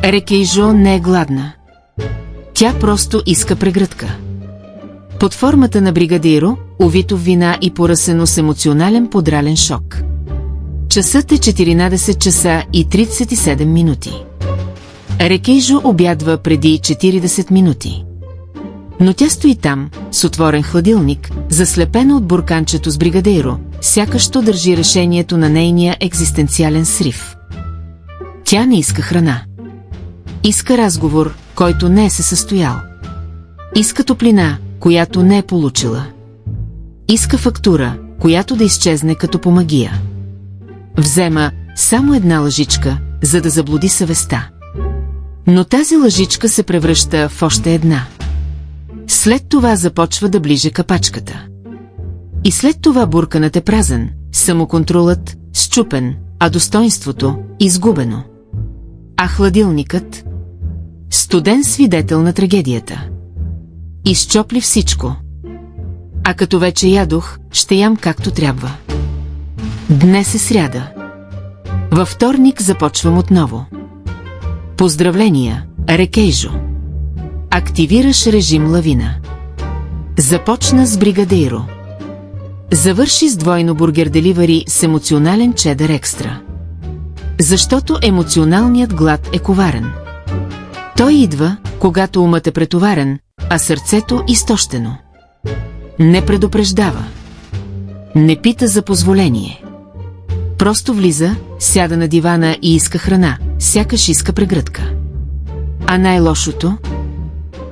Рекейжо не е гладна. Тя просто иска прегръдка. Под формата на бригадиро, увито в вина и поръсено с емоционален подрален шок. Часът е 14 часа и 37 минути. Рекейжо обядва преди 40 минути. Но тя стои там, с отворен хладилник, заслепена от бурканчето с бригадейро, сякаш то държи решението на нейния екзистенциален срив. Тя не иска храна. Иска разговор, който не е се състоял. Иска топлина, която не е получила. Иска фактура, която да изчезне като по магия. Взема само една лъжичка, за да заблуди съвестта. Но тази лъжичка се превръща в още една. След това започва да ближе капачката. И след това бурканът е празен, самоконтролът счупен, а достоинството изгубено. А хладилникът? Студен свидетел на трагедията. Изчопли всичко. А като вече ядох, ще ям както трябва. Днес е сряда. Във вторник започвам отново. Поздравления, Рекейжо. Активираш режим лавина. Започна с бригадейро. Завърши с двойно бургер деливари с емоционален чедър екстра. Защото емоционалният глад е коварен. Той идва, когато умът е претоварен, а сърцето изтощено. Не предупреждава. Не пита за позволение. Просто влиза, сяда на дивана и иска храна, сякаш иска прегръдка. А най-лошото?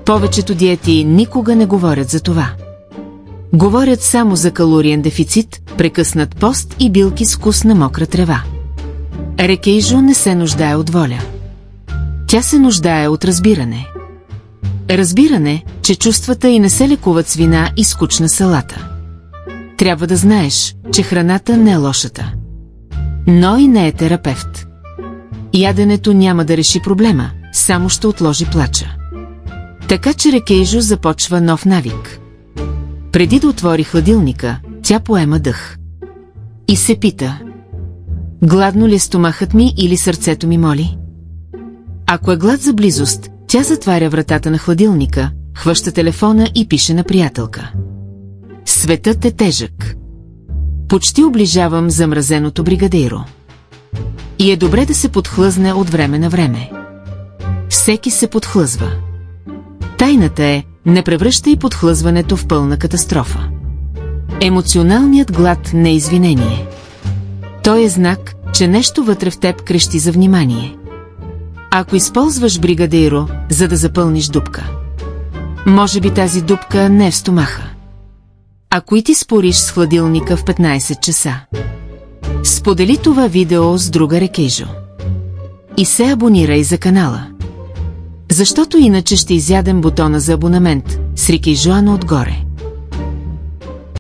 Повечето диети никога не говорят за това. Говорят само за калориен дефицит, прекъснат пост и билки с вкус на мокра трева. Рекейжо не се нуждае от воля. Тя се нуждае от разбиране. Разбиране, че чувствата й не се лекуват с вина и скучна салата. Трябва да знаеш, че храната не е лошата. Но и не е терапевт. Яденето няма да реши проблема, само ще отложи плача. Така че Рекейжо започва нов навик. Преди да отвори хладилника, тя поема дъх. И се пита: гладно ли е стомахът ми или сърцето ми моли? Ако е глад за близост, тя затваря вратата на хладилника, хваща телефона и пише на приятелка: светът е тежък. Почти оближавам замразеното бригадейро. И е добре да се подхлъзне от време на време. Всеки се подхлъзва. Тайната е, не превръщай подхлъзването в пълна катастрофа. Емоционалният глад не е извинение. Той е знак, че нещо вътре в теб крещи за внимание. Ако използваш бригадейро, за да запълниш дупка, може би тази дупка не е в стомаха. Ако и ти спориш с хладилника в 15 часа, сподели това видео с друга Рекейжо. И се абонирай за канала. Защото иначе ще изядем бутона за абонамент с Рекейжоана отгоре.